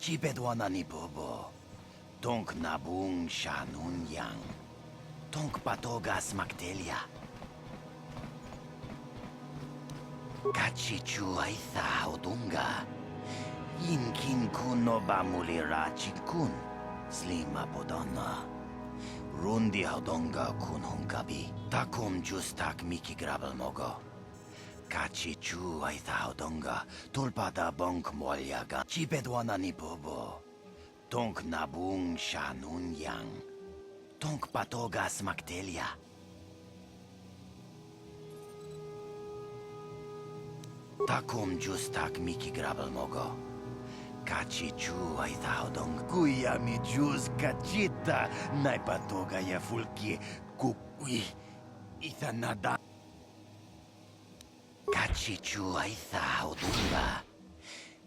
Chipedwana ni bobo. Tonk nabung shanun yang. Tonk patogas magdelia. Kachichu aitha odunga. Yinkin kuno bamulira chikun. Slima podonna. Rundi hodonga kun hunkabi. Takum justak miki grabel mogo. Kachichu aitha hodonga. Tulpada bonk molyaga. Chipedwana ni bobo. Tonk nabung shanun yang. Tonk patogas magdelia. Takum justak miki grabel mogo. Kachichu aitha hodong. Kuya mi jus kachita. Naipatoga ya fulki. Kukui. Itha nada. Kachichu aitha hodonga.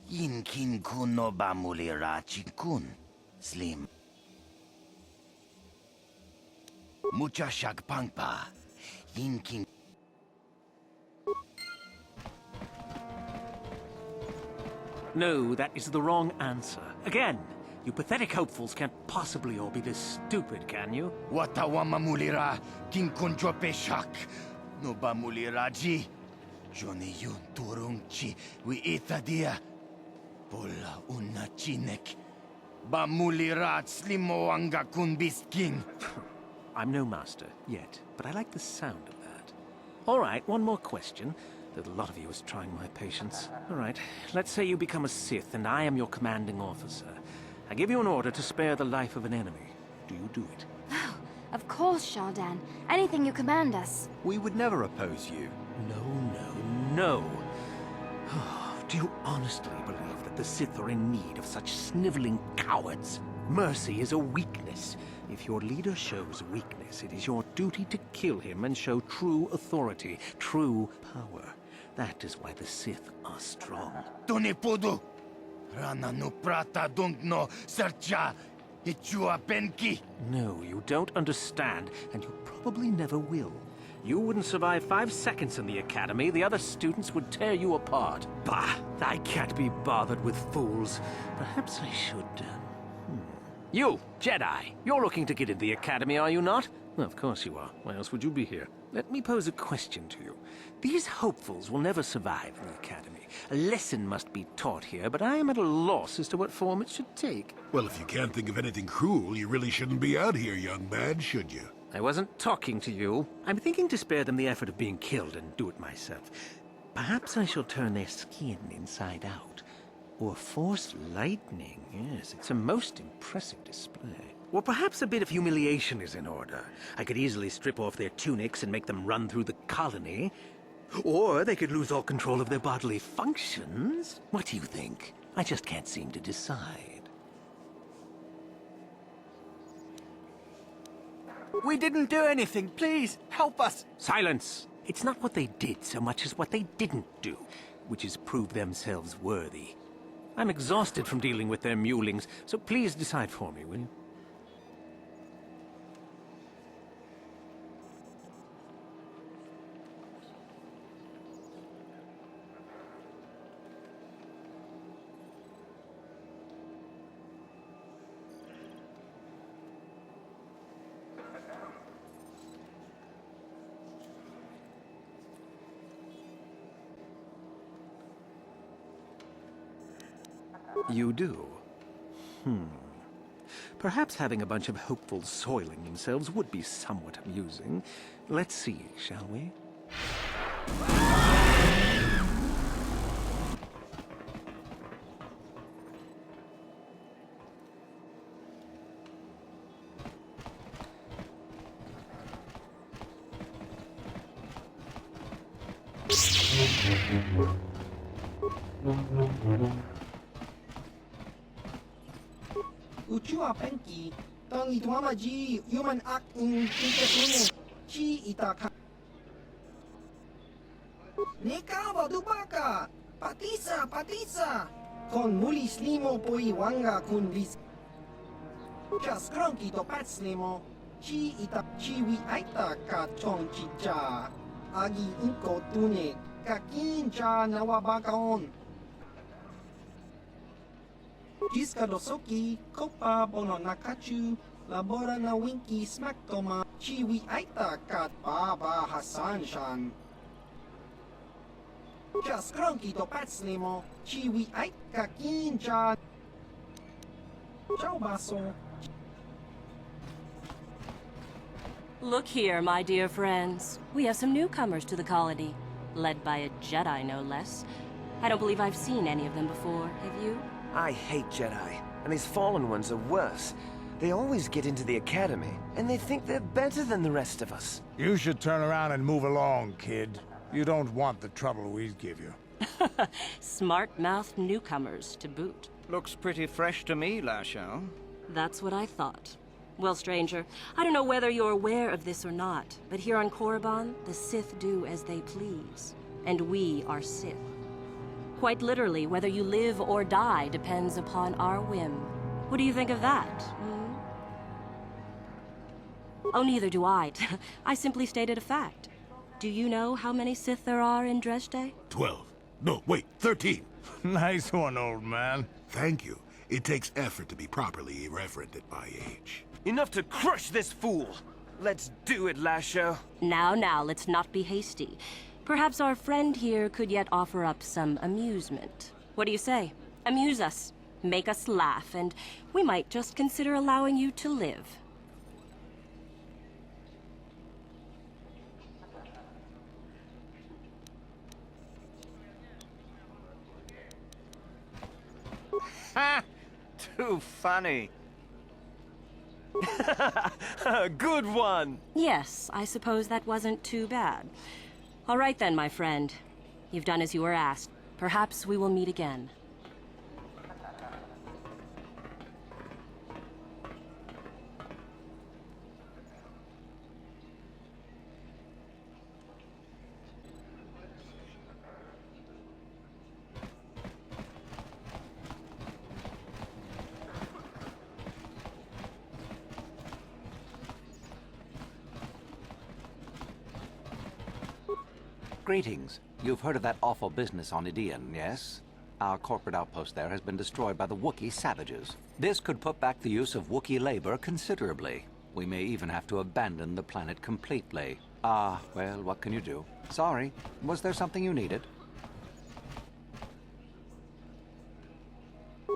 Yinkin kuno bamulira chikun. Slim. Mucha shagpangpa. Yinkin. No, that is the wrong answer. Again, you pathetic hopefuls can't possibly all be this stupid, can you? Watawa mamulira. Kinkunjo peshak. No bamulira ji. Johnny yun turung chi. We ita dia. Pola una chinek. Bamulira slimo anga kun bisking. I'm no master, yet, but I like the sound of that. All right, one more question. The lot of you is trying my patience. All right, let's say you become a Sith and I am your commanding officer. I give you an order to spare the life of an enemy. Do you do it? Oh, of course, Shardan. Anything you command us. We would never oppose you. No. Do you honestly believe that the Sith are in need of such sniveling cowards? Mercy is a weakness. If your leader shows weakness, it is your duty to kill him and show true authority, true power. That is why the Sith are strong. Tunipudu. Rana no prata dunk no sercha. Ichua penki. No, you don't understand, and you probably never will. You wouldn't survive 5 seconds in the academy. The other students would tear you apart. Bah! I can't be bothered with fools. Perhaps I should... You, Jedi, you're looking to get into the academy, are you not? Well, of course you are. Why else would you be here? Let me pose a question to you. These hopefuls will never survive in the academy. A lesson must be taught here, but I am at a loss as to what form it should take. Well, if you can't think of anything cruel, you really shouldn't be out here, young man, should you? I wasn't talking to you. I'm thinking to spare them the effort of being killed and do it myself. Perhaps I shall turn their skin inside out. Or force lightning. Yes, it's a most impressive display. Or perhaps a bit of humiliation is in order. I could easily strip off their tunics and make them run through the colony. Or they could lose all control of their bodily functions. What do you think? I just can't seem to decide. We didn't do anything. Please, help us. Silence! It's not what they did so much as what they didn't do, which is prove themselves worthy. I'm exhausted from dealing with their mulings, so please decide for me, will you? You do? Perhaps having a bunch of hopefuls soiling themselves would be somewhat amusing. Let's see, shall we? Uchua penki, tang ituama ji human act in intertune, chi itaka. Neka wadubaka, patisa, con mulis limo poi wanga kun lis. Just cronky to pats limo, chi ita chi wi aita ka chong chicha, agi inko tune, kakin cha nawabakaon. Jiska dosoki, kopa bono nakachu, labora na winki smaktoma, chiwi aita kat baba Hasan shan. Just cronky to patslimo, chiwi aita kincha. Ciao baso. Look here, my dear friends. We have some newcomers to the colony, led by a Jedi, no less. I don't believe I've seen any of them before, have you? I hate Jedi, and these fallen ones are worse. They always get into the academy, and they think they're better than the rest of us. You should turn around and move along, kid. You don't want the trouble we give you. Smart-mouthed newcomers, to boot. Looks pretty fresh to me, Lashao. That's what I thought. Well, stranger, I don't know whether you're aware of this or not, but here on Korriban, the Sith do as they please. And we are Sith. Quite literally, whether you live or die depends upon our whim. What do you think of that? Hmm? Oh, neither do I. I simply stated a fact. Do you know how many Sith there are in Dresde? 12. No, wait, 13. Nice one, old man. Thank you. It takes effort to be properly irreverent at my age. Enough to crush this fool! Let's do it, Lasho. Now, let's not be hasty. Perhaps our friend here could yet offer up some amusement. What do you say? Amuse us, make us laugh, and we might just consider allowing you to live. Ha! Too funny. Good one! Yes, I suppose that wasn't too bad. All right then, my friend. You've done as you were asked. Perhaps we will meet again. Greetings. You've heard of that awful business on Idian, yes? Our corporate outpost there has been destroyed by the Wookiee savages. This could put back the use of Wookiee labor considerably. We may even have to abandon the planet completely. Well, what can you do? Sorry. Was there something you needed?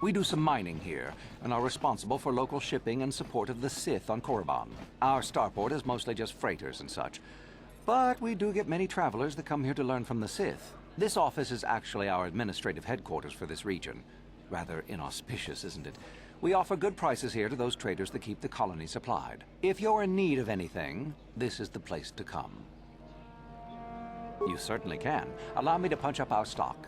We do some mining here, and are responsible for local shipping and support of the Sith on Korriban. Our starport is mostly just freighters and such. But we do get many travelers that come here to learn from the Sith. This office is actually our administrative headquarters for this region. Rather inauspicious, isn't it? We offer good prices here to those traders that keep the colony supplied. If you're in need of anything, this is the place to come. You certainly can. Allow me to punch up our stock.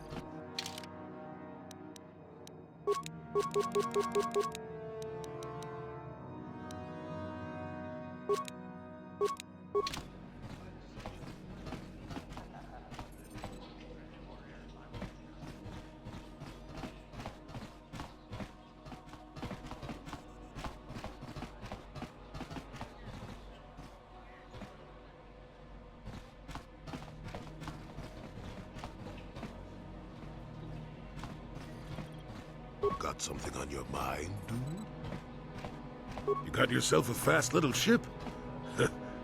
Got something on your mind, dude? You got yourself a fast little ship?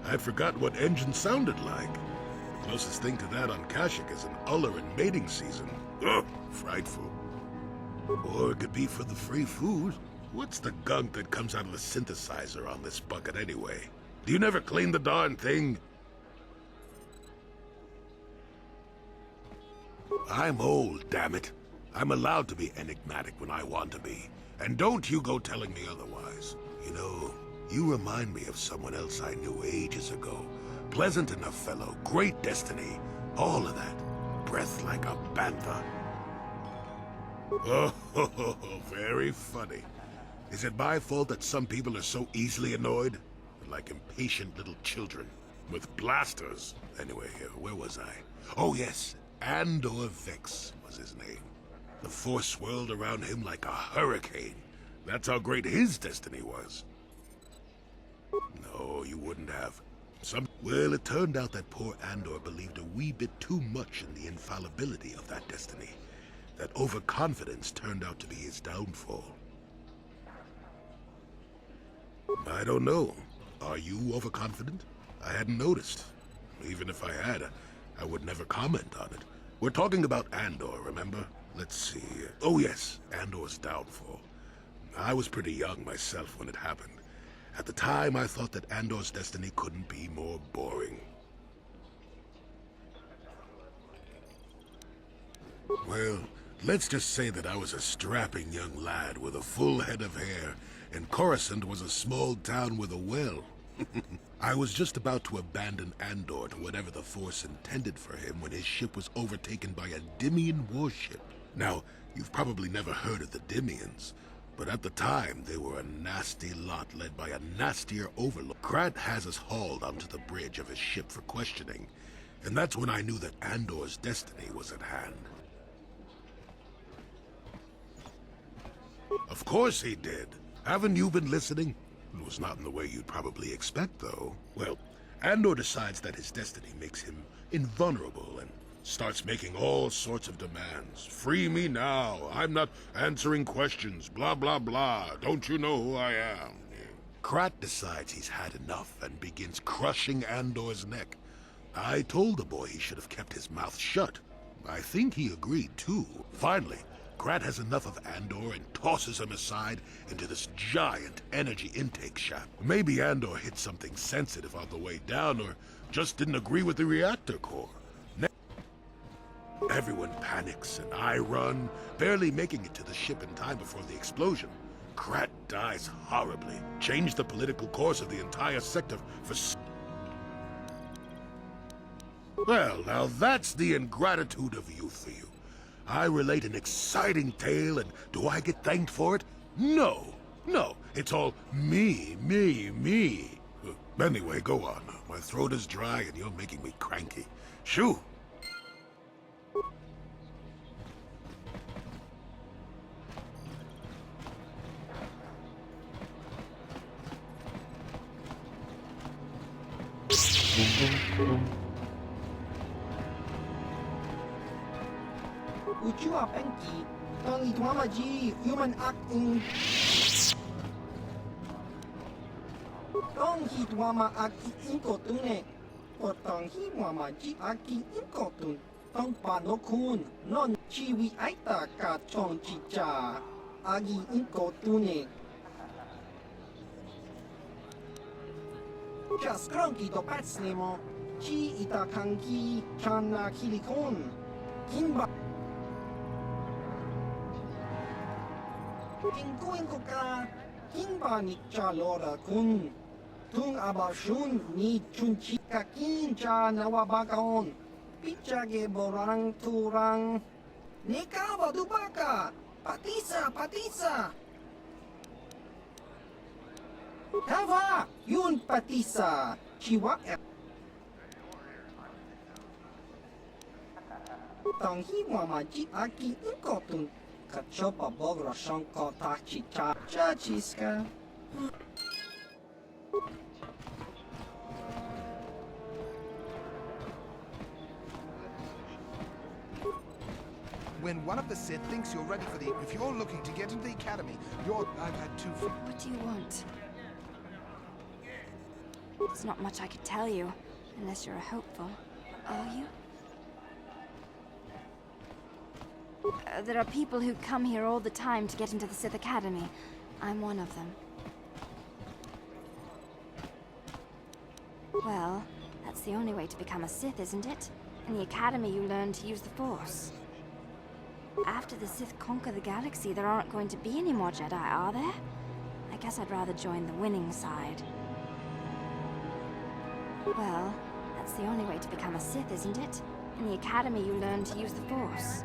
I'd forgotten what engine sounded like. The closest thing to that on Kashyyyk is an Ulleran mating season. Ugh, frightful. Or it could be for the free food. What's the gunk that comes out of the synthesizer on this bucket anyway? Do you never clean the darn thing? I'm old, damn it. I'm allowed to be enigmatic when I want to be. And don't you go telling me otherwise. You know, you remind me of someone else I knew ages ago. Pleasant enough fellow, great destiny, all of that. Breath like a bantha. Oh, very funny. Is it my fault that some people are so easily annoyed? They're like impatient little children. With blasters. Anyway, where was I? Oh yes, Andor Vex was his name. The Force swirled around him like a hurricane. That's how great his destiny was. No, you wouldn't have. Well, it turned out that poor Andor believed a wee bit too much in the infallibility of that destiny. That overconfidence turned out to be his downfall. I don't know. Are you overconfident? I hadn't noticed. Even if I had, I would never comment on it. We're talking about Andor, remember? Let's see. Oh yes, Andor's downfall. I was pretty young myself when it happened. At the time, I thought that Andor's destiny couldn't be more boring. Well, let's just say that I was a strapping young lad with a full head of hair, and Coruscant was a small town with a well. I was just about to abandon Andor to whatever the Force intended for him when his ship was overtaken by a Dimian warship. Now, you've probably never heard of the Dimians, but at the time they were a nasty lot led by a nastier overlord. Krat has us hauled onto the bridge of his ship for questioning, and that's when I knew that Andor's destiny was at hand. Of course he did. Haven't you been listening? It was not in the way you'd probably expect, though. Well, Andor decides that his destiny makes him invulnerable and starts making all sorts of demands. Free me now. I'm not answering questions. Blah, blah, blah. Don't you know who I am? Krat decides he's had enough and begins crushing Andor's neck. I told the boy he should have kept his mouth shut. I think he agreed, too. Finally, Krat has enough of Andor and tosses him aside into this giant energy intake shaft. Maybe Andor hit something sensitive on the way down, or just didn't agree with the reactor core. Everyone panics, and I run, barely making it to the ship in time before the explosion. Krat dies horribly. Changed the political course of the entire sector for... Well, now that's the ingratitude of youth for you. I relate an exciting tale, and do I get thanked for it? No. No, it's all me, me, me. Anyway, go on. My throat is dry, and you're making me cranky. Shoo! Uchua Penki, Tong Itwamaji, human acting. Tong Hitwama Aki Inkotune, or Tong Hiwamaji Aki Inkotun, Tong Panokun, Non Chiwi Aita Ka Chong Chicha, Agi Inkotune. Just Cronky to Patslemo, Chi Itakanki, Chana Kilikon, Kimba. Kinkuin ko ka, kinba ni Chalora kun. Tung abashun ni chunchi kakin cha nawabakaon. Pichage borang turang. Nikawa dubaka, patisa, patisa. Hava, yun patisa. Chiwa Tanghi mamaji aki inkotun. Kachopa bogra shanko tachi cha chachiska. When one of the Sith thinks you're ready for the... If you're looking to get into the Academy, I've had two... What do you want? There's not much I could tell you, unless you're a hopeful. Are you? There are people who come here all the time to get into the Sith Academy. I'm one of them. Well, that's the only way to become a Sith, isn't it? In the Academy you learn to use the Force. After the Sith conquer the galaxy, there aren't going to be any more Jedi, are there? I guess I'd rather join the winning side. Well, that's the only way to become a Sith, isn't it? In the Academy you learn to use the Force.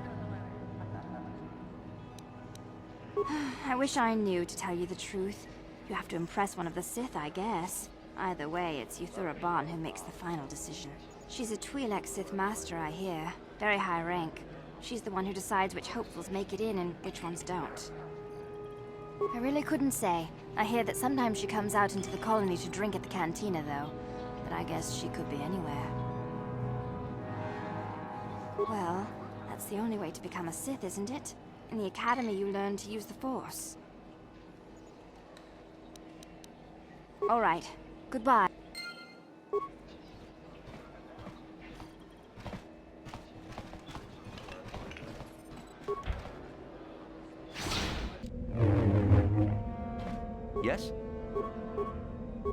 I wish I knew, to tell you the truth. You have to impress one of the Sith, I guess. Either way, it's Korriban who makes the final decision. She's a Twi'lek Sith Master, I hear. Very high rank. She's the one who decides which hopefuls make it in and which ones don't. I really couldn't say. I hear that sometimes she comes out into the colony to drink at the cantina, though. But I guess she could be anywhere. Well, that's the only way to become a Sith, isn't it? In the Academy, you learn to use the Force. All right. Goodbye. Yes?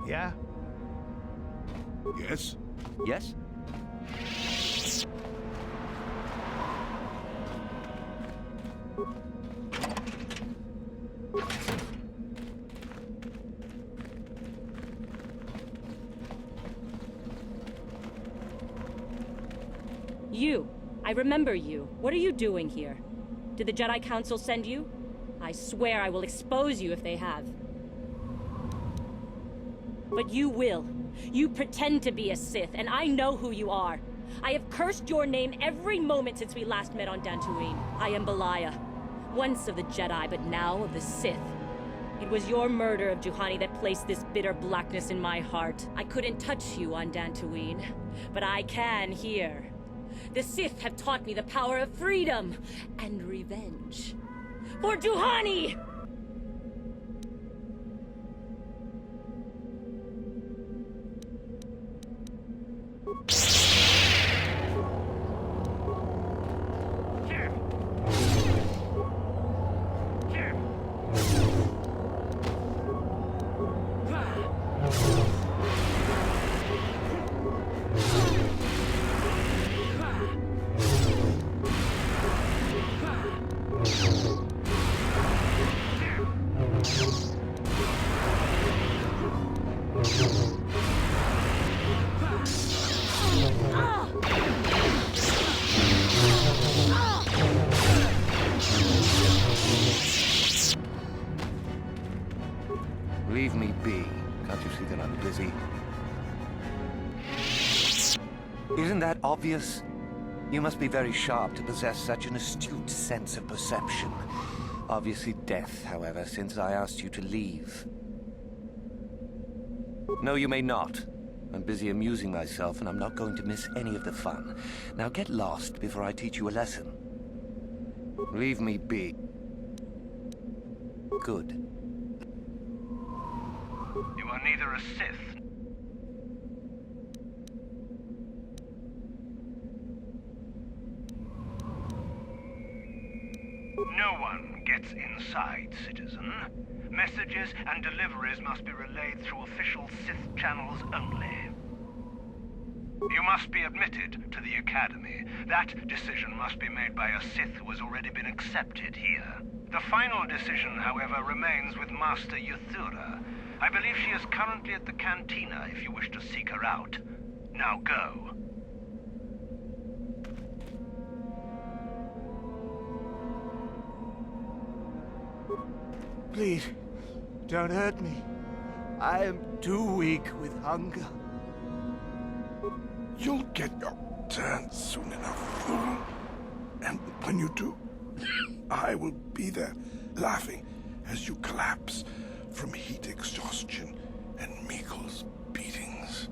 Yeah? Yes? Yes? You. I remember you. What are you doing here? Did the Jedi Council send you? I swear I will expose you if they have. But you will. You pretend to be a Sith, and I know who you are. I have cursed your name every moment since we last met on Dantooine. I am Belaya. Once of the Jedi, but now of the Sith. It was your murder of Juhani that placed this bitter blackness in my heart. I couldn't touch you on Dantooine, but I can here. The Sith have taught me the power of freedom and revenge. For Juhani! Leave me be. Can't you see that I'm busy? Isn't that obvious? You must be very sharp to possess such an astute sense of perception. Obviously death, however, since I asked you to leave. No, you may not. I'm busy amusing myself, and I'm not going to miss any of the fun. Now get lost before I teach you a lesson. Leave me be. Good. You are neither a Sith. No one gets inside, citizen. Messages and deliveries must be relayed through official Sith channels only. You must be admitted to the Academy. That decision must be made by a Sith who has already been accepted here. The final decision, however, remains with Master Yuthura. I believe she is currently at the cantina if you wish to seek her out. Now go. Please, don't hurt me. I am too weak with hunger. You'll get your turn soon enough, fool. And when you do, I will be there, laughing as you collapse from heat exhaustion and Mikkel's beatings.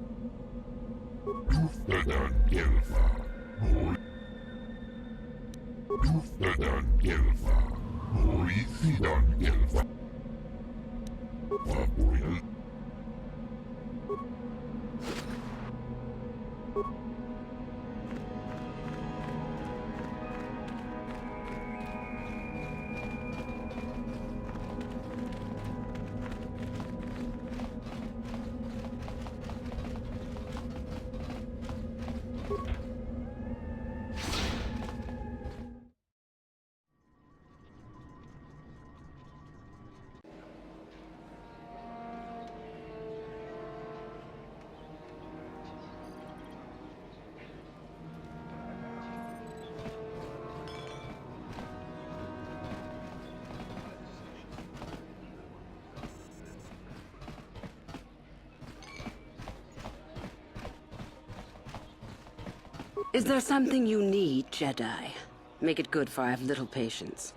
Is there something you need, Jedi? Make it good, for I have little patience.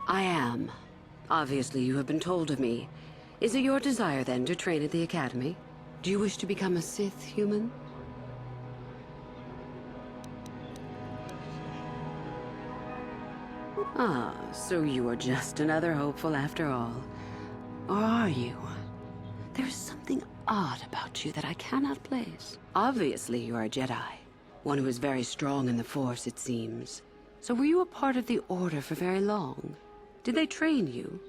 I am. Obviously, you have been told of me. Is it your desire, then, to train at the Academy? Do you wish to become a Sith human? Ah, so you are just another hopeful after all. Or are you? There's something odd about you that I cannot place. Obviously, you are a Jedi. One who is very strong in the Force, it seems. So were you a part of the Order for very long? Did they train you?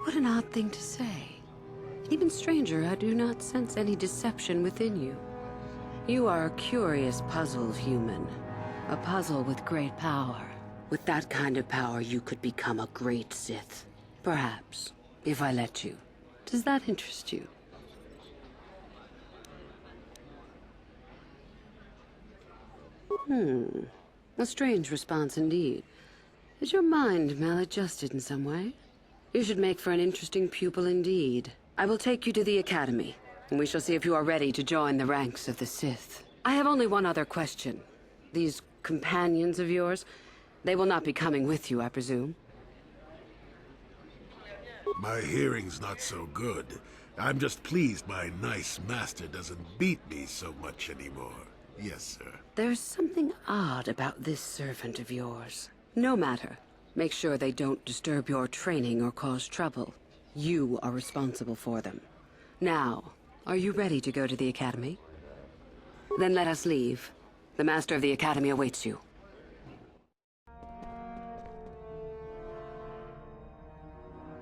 What an odd thing to say. Even stranger, I do not sense any deception within you. You are a curious puzzle, human. A puzzle with great power. With that kind of power, you could become a great Sith. Perhaps, if I let you. Does that interest you? A strange response indeed. Is your mind maladjusted in some way? You should make for an interesting pupil indeed. I will take you to the Academy, and we shall see if you are ready to join the ranks of the Sith. I have only one other question. These companions of yours, they will not be coming with you, I presume? My hearing's not so good. I'm just pleased my nice master doesn't beat me so much anymore. Yes, sir. There's something odd about this servant of yours. No matter. Make sure they don't disturb your training or cause trouble. You are responsible for them. Now, are you ready to go to the Academy? Then let us leave. The Master of the Academy awaits you.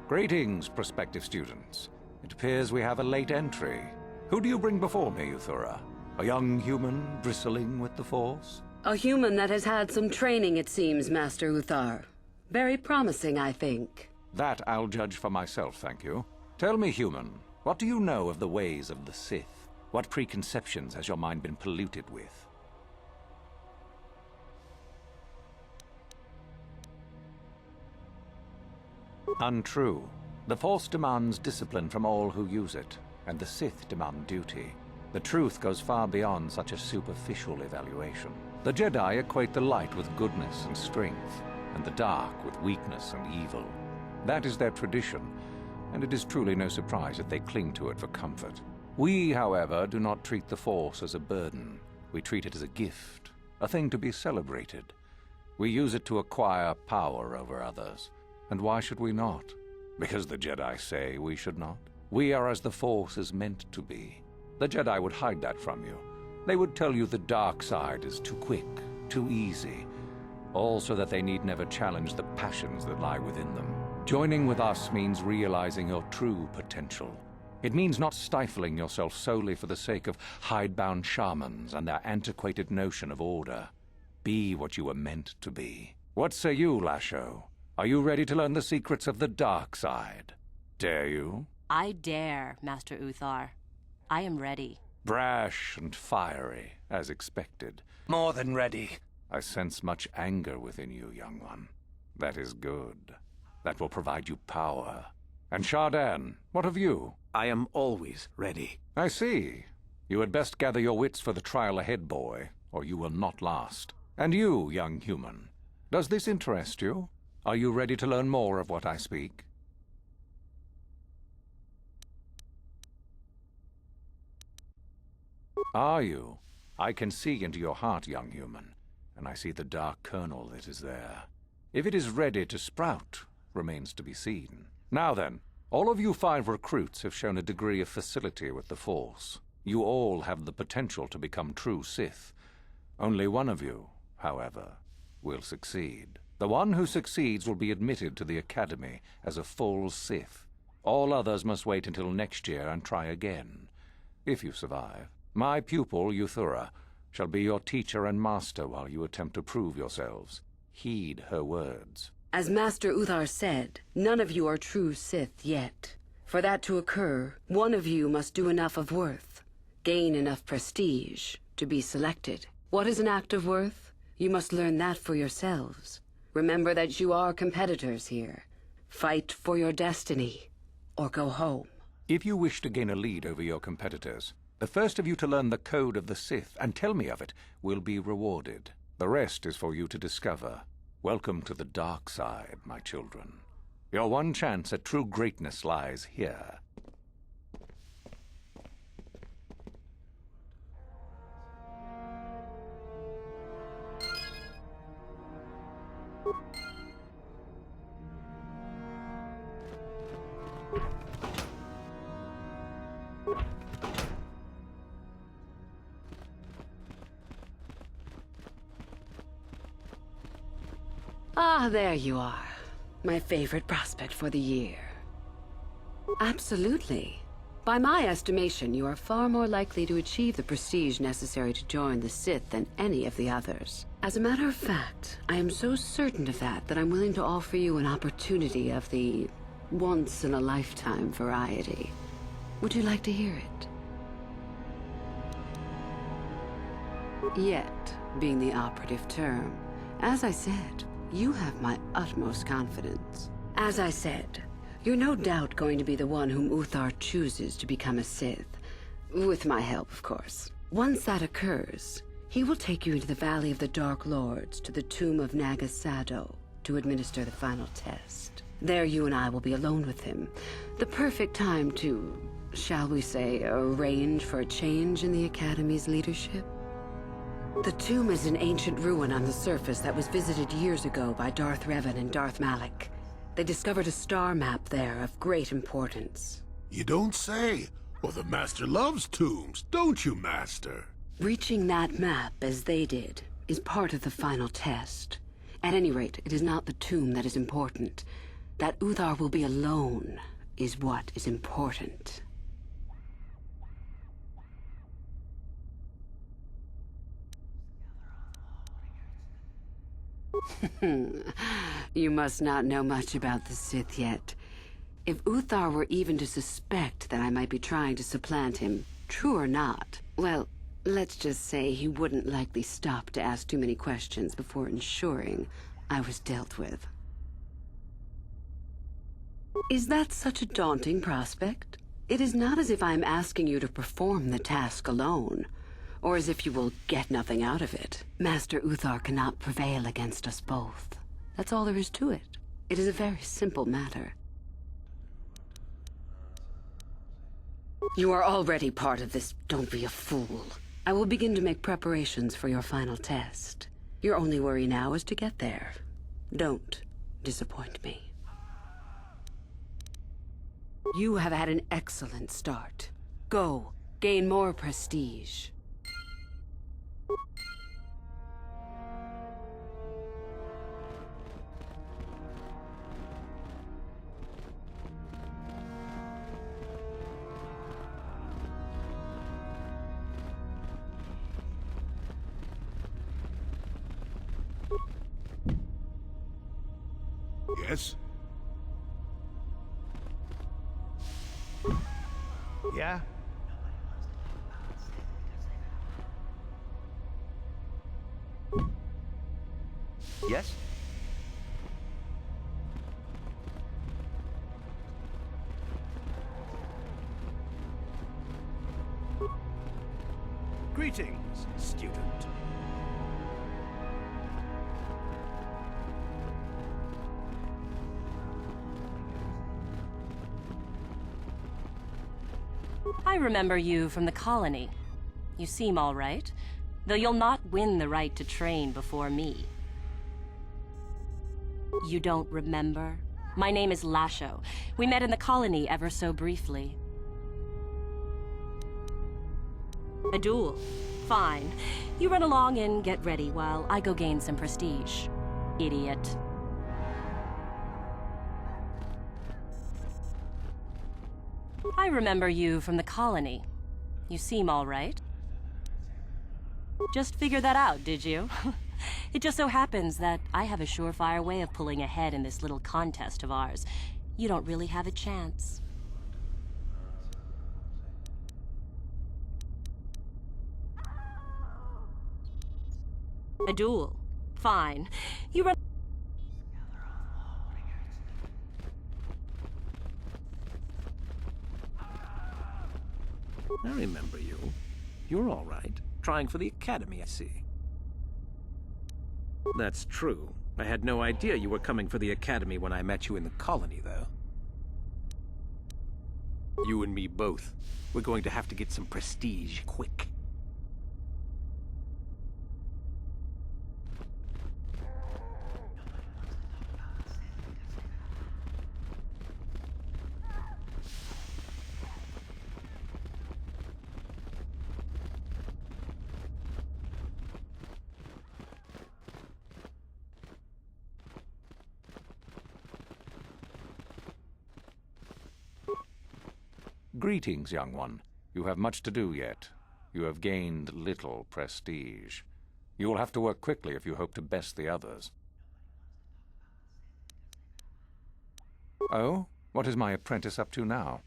Greetings, prospective students. It appears we have a late entry. Who do you bring before me, Uthura? A young human bristling with the Force? A human that has had some training, it seems, Master Uthar. Very promising, I think. That I'll judge for myself, thank you. Tell me, human, what do you know of the ways of the Sith? What preconceptions has your mind been polluted with? Untrue. The Force demands discipline from all who use it, and the Sith demand duty. The truth goes far beyond such a superficial evaluation. The Jedi equate the light with goodness and strength, and the dark with weakness and evil. That is their tradition, and it is truly no surprise that they cling to it for comfort. We, however, do not treat the Force as a burden. We treat it as a gift, a thing to be celebrated. We use it to acquire power over others. And why should we not? Because the Jedi say we should not. We are as the Force is meant to be. The Jedi would hide that from you. They would tell you the dark side is too quick, too easy, all so that they need never challenge the passions that lie within them. Joining with us means realizing your true potential. It means not stifling yourself solely for the sake of hidebound shamans and their antiquated notion of order. Be what you were meant to be. What say you, Lasho? Are you ready to learn the secrets of the dark side? Dare you? I dare, Master Uthar. I am ready. Brash and fiery, as expected. More than ready. I sense much anger within you, young one. That is good. That will provide you power. And Shardan, what of you? I am always ready. I see. You had best gather your wits for the trial ahead, boy, or you will not last. And you, young human, does this interest you? Are you ready to learn more of what I speak? Are you? I can see into your heart, young human, and I see the dark kernel that is there. If it is ready to sprout, remains to be seen. Now then, all of you 5 recruits have shown a degree of facility with the Force. You all have the potential to become true Sith. Only one of you, however, will succeed. The one who succeeds will be admitted to the Academy as a full Sith. All others must wait until next year and try again, if you survive. My pupil, Uthura, shall be your teacher and master while you attempt to prove yourselves. Heed her words. As Master Uthar said, none of you are true Sith yet. For that to occur, one of you must do enough of worth, gain enough prestige, to be selected. What is an act of worth? You must learn that for yourselves. Remember that you are competitors here. Fight for your destiny, or go home. If you wish to gain a lead over your competitors, the first of you to learn the code of the Sith and tell me of it will be rewarded. The rest is for you to discover. Welcome to the dark side, my children. Your one chance at true greatness lies here. Ah, there you are. My favorite prospect for the year. Absolutely. By my estimation, you are far more likely to achieve the prestige necessary to join the Sith than any of the others. As a matter of fact, I am so certain of that I'm willing to offer you an opportunity of the once-in-a-lifetime variety. Would you like to hear it? Yet, being the operative term. As I said, you have my utmost confidence. As I said, you're no doubt going to be the one whom Uthar chooses to become a Sith. With my help, of course. Once that occurs, he will take you into the Valley of the Dark Lords to the tomb of Nagasado to administer the final test. There you and I will be alone with him. The perfect time to, shall we say, arrange for a change in the Academy's leadership. The tomb is an ancient ruin on the surface that was visited years ago by Darth Revan and Darth Malak. They discovered a star map there of great importance. You don't say. Well, the Master loves tombs, don't you, Master? Reaching that map, as they did, is part of the final test. At any rate, it is not the tomb that is important. That Uthar will be alone is what is important. You must not know much about the Sith yet. If Uthar were even to suspect that I might be trying to supplant him, true or not, well, let's just say he wouldn't likely stop to ask too many questions before ensuring I was dealt with. Is that such a daunting prospect? It is not as if I am asking you to perform the task alone, or as if you will get nothing out of it. Master Uthar cannot prevail against us both. That's all there is to it. It is a very simple matter. You are already part of this. Don't be a fool. I will begin to make preparations for your final test. Your only worry now is to get there. Don't disappoint me. You have had an excellent start. Go, gain more prestige. Yes? Yeah? Yes? Greetings, student. I remember you from the colony. You seem all right, though you'll not win the right to train before me. You don't remember? My name is Lasho. We met in the colony ever so briefly. A duel. Fine. You run along and get ready while I go gain some prestige. Idiot. I remember you from the colony. You seem all right. Just figured that out, did you? It just so happens that I have a surefire way of pulling ahead in this little contest of ours. You don't really have a chance. A duel. Fine. You run... I remember you. You're all right. Trying for the Academy, I see. That's true. I had no idea you were coming for the Academy when I met you in the colony, though. You and me both. We're going to have to get some prestige, quick. Greetings, young one. You have much to do yet. You have gained little prestige. You will have to work quickly if you hope to best the others. Oh? What is my apprentice up to now?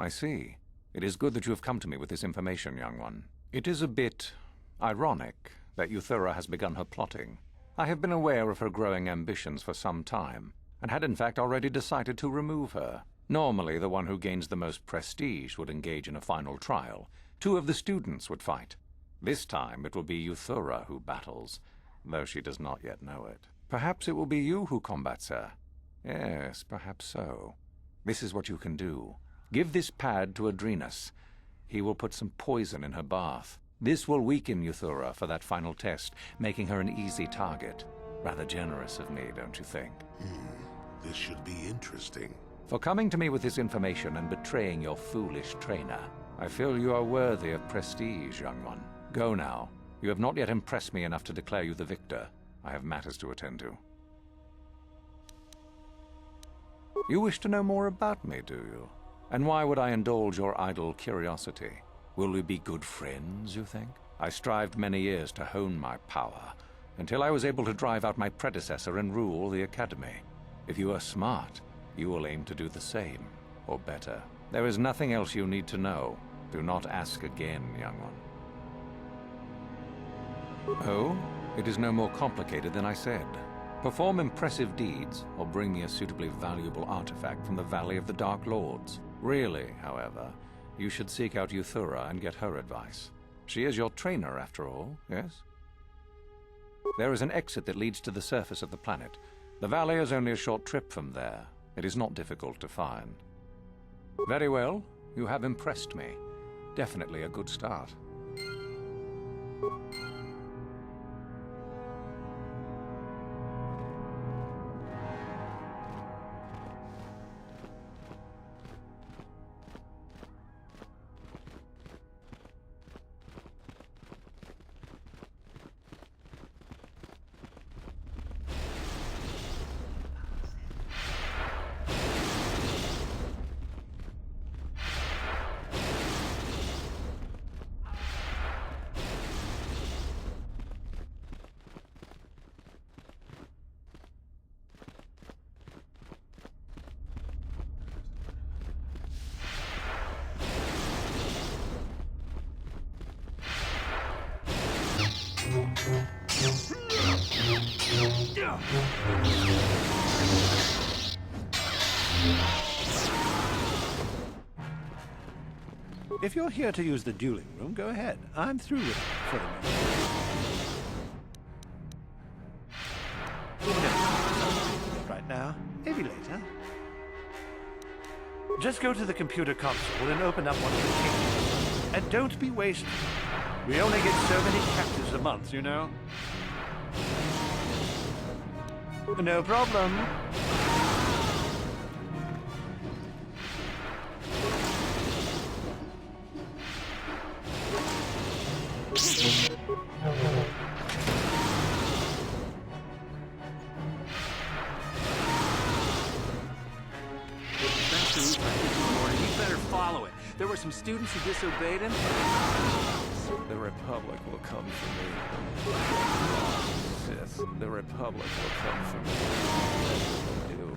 I see. It is good that you have come to me with this information, young one. It is a bit ironic that Euthura has begun her plotting. I have been aware of her growing ambitions for some time, and had in fact already decided to remove her. Normally, the one who gains the most prestige would engage in a final trial. 2 of the students would fight. This time it will be Euthura who battles, though she does not yet know it. Perhaps it will be you who combats her. Yes, perhaps so. This is what you can do. Give this pad to Adrenus. He will put some poison in her bath. This will weaken Euthura for that final test, making her an easy target. Rather generous of me, don't you think? This should be interesting. For coming to me with this information and betraying your foolish trainer, I feel you are worthy of prestige, young one. Go now. You have not yet impressed me enough to declare you the victor. I have matters to attend to. You wish to know more about me, do you? And why would I indulge your idle curiosity? Will we be good friends, you think? I strived many years to hone my power, until I was able to drive out my predecessor and rule the Academy. If you are smart, you will aim to do the same, or better. There is nothing else you need to know. Do not ask again, young one. Oh? It is no more complicated than I said. Perform impressive deeds, or bring me a suitably valuable artifact from the Valley of the Dark Lords. Really, however, you should seek out Euthura and get her advice. She is your trainer, after all, yes? There is an exit that leads to the surface of the planet. The valley is only a short trip from there. It is not difficult to find. Very well. You have impressed me. Definitely a good start. If you're here to use the dueling room, go ahead. I'm through with it for the moment. No, right now. Maybe later. Just go to the computer console and open up one of the cases. And don't be wasteful. We only get so many captives a month, you know? No problem. There were some students who disobeyed him. The Republic will come for me. Sith, the Republic will come for me. You'll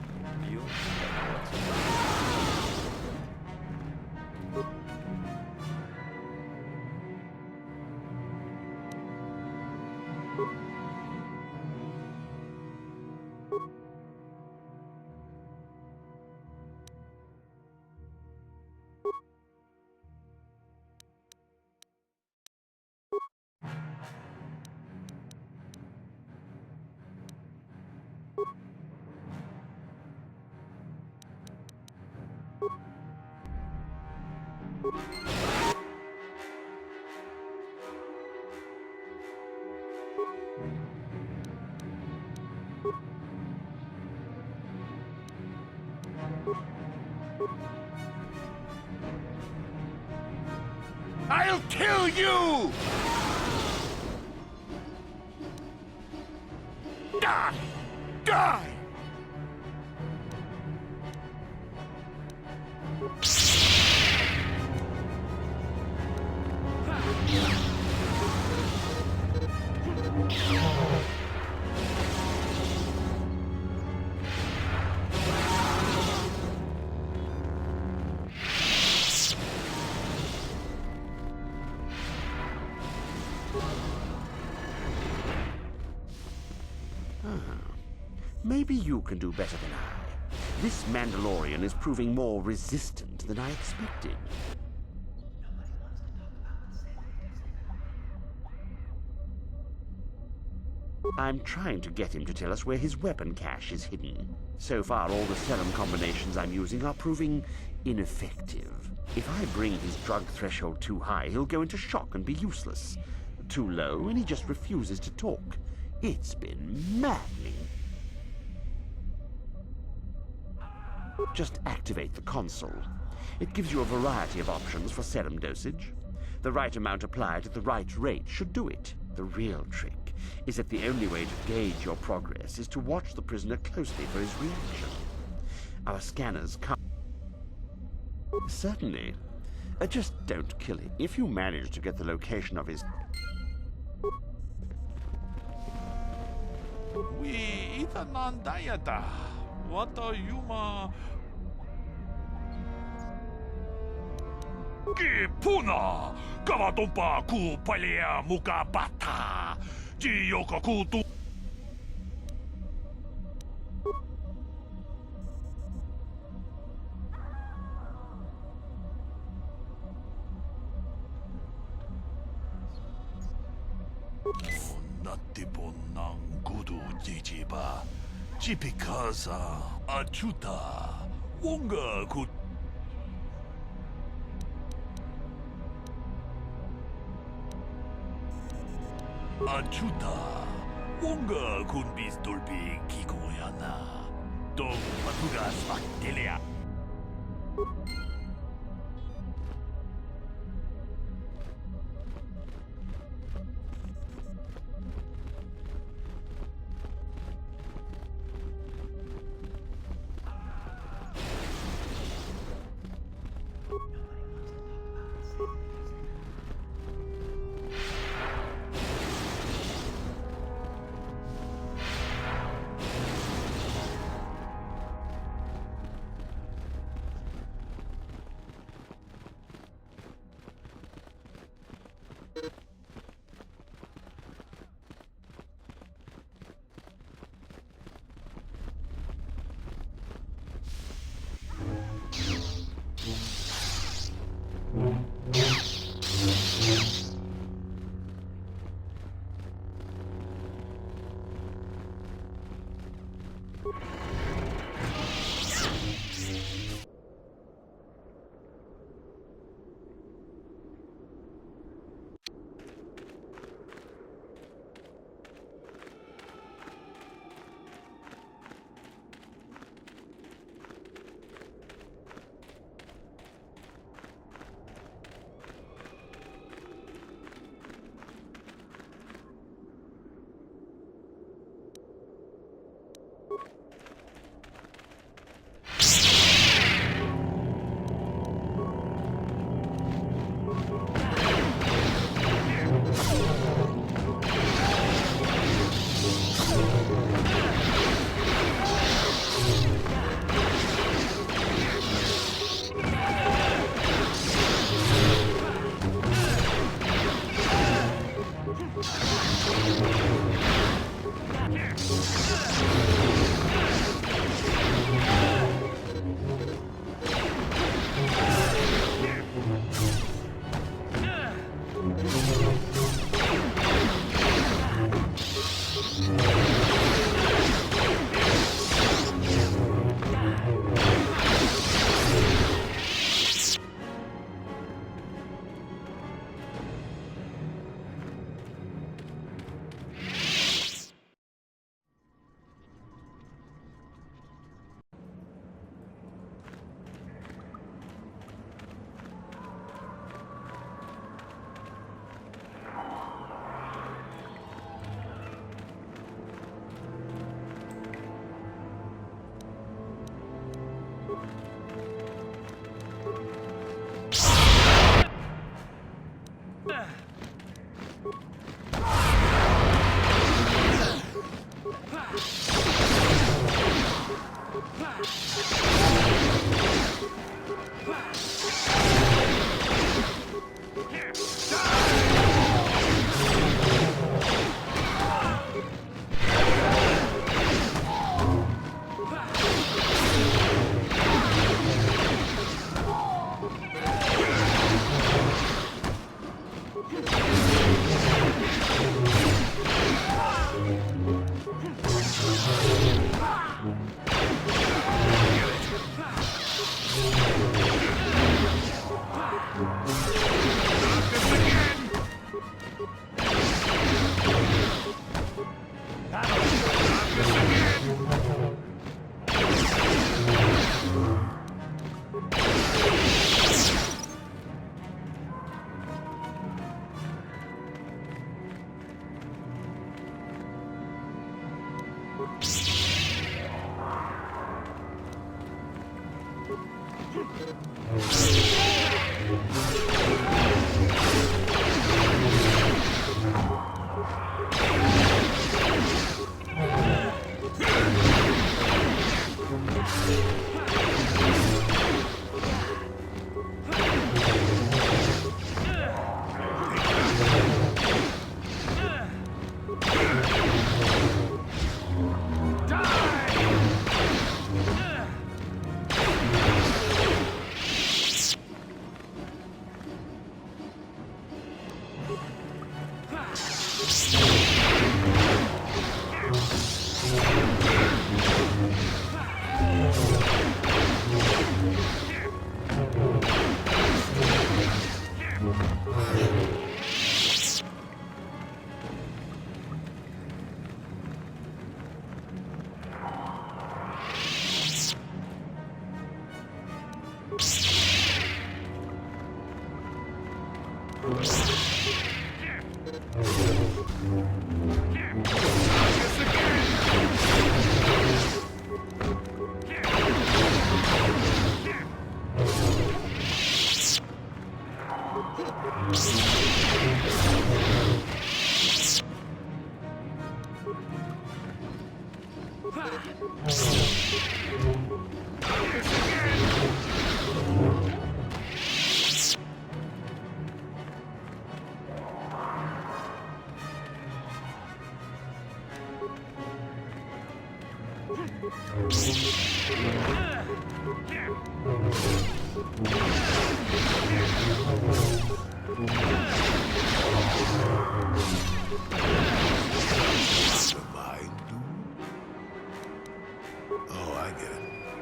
I'll kill you! Die! Die! Maybe you can do better than I. This Mandalorian is proving more resistant than I expected. I'm trying to get him to tell us where his weapon cache is hidden. So far, all the serum combinations I'm using are proving ineffective. If I bring his drug threshold too high, he'll go into shock and be useless. Too low, and he just refuses to talk. It's been maddening. Just activate the console. It gives you a variety of options for serum dosage. The right amount applied at the right rate should do it. The real trick is that the only way to gauge your progress is to watch the prisoner closely for his reaction. Our scanners can't... Certainly. Just don't kill him. If you manage to get the location of his... We itanan dayata. What are you ma? Ki puna kavatompa ku palia muka bata. Jiyoka kutu. Natipon ng gudu jijiba. Jipikaza achuta. Wonga kut. Achuta. Wonga kun bis dolpi kikoyana. Dong patugas baktelia.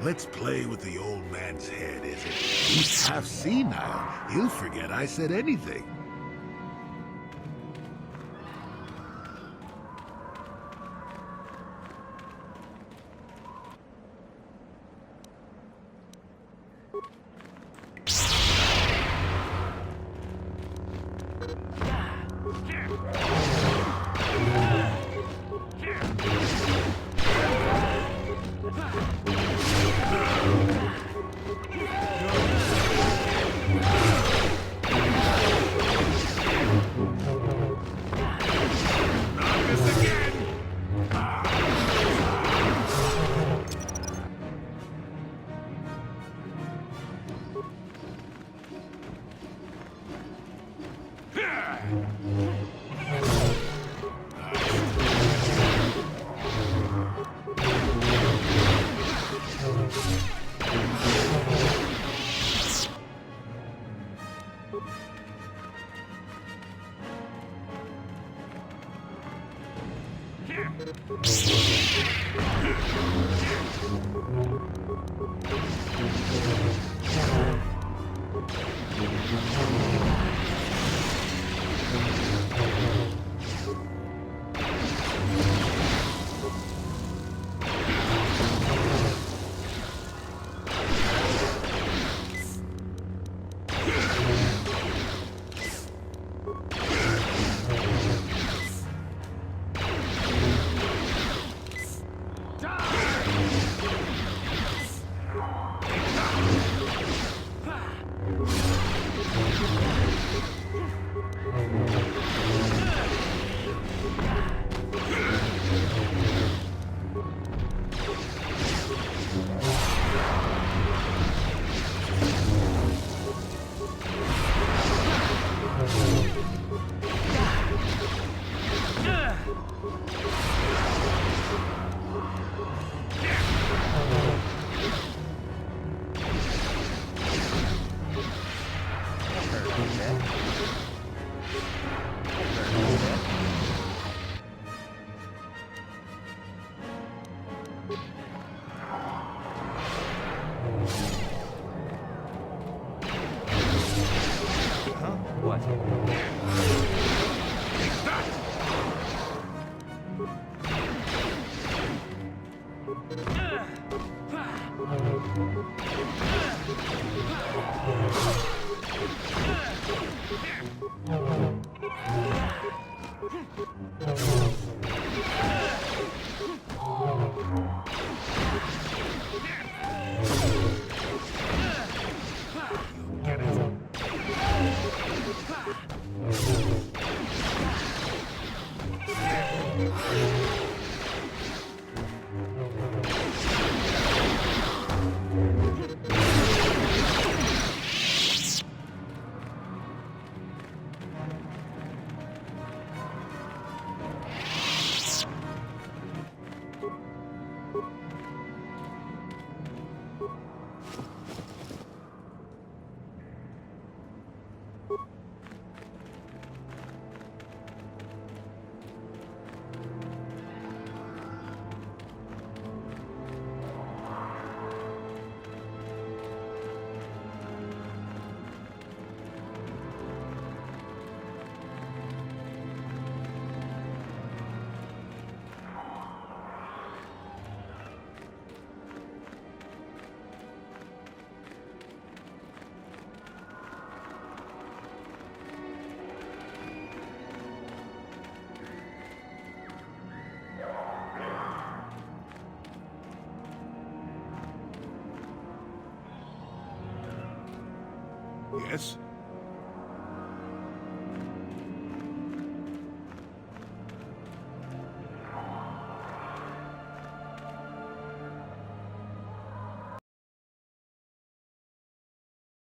Let's play with the old man's head, is it? He's half senile. He'll forget I said anything. Yes?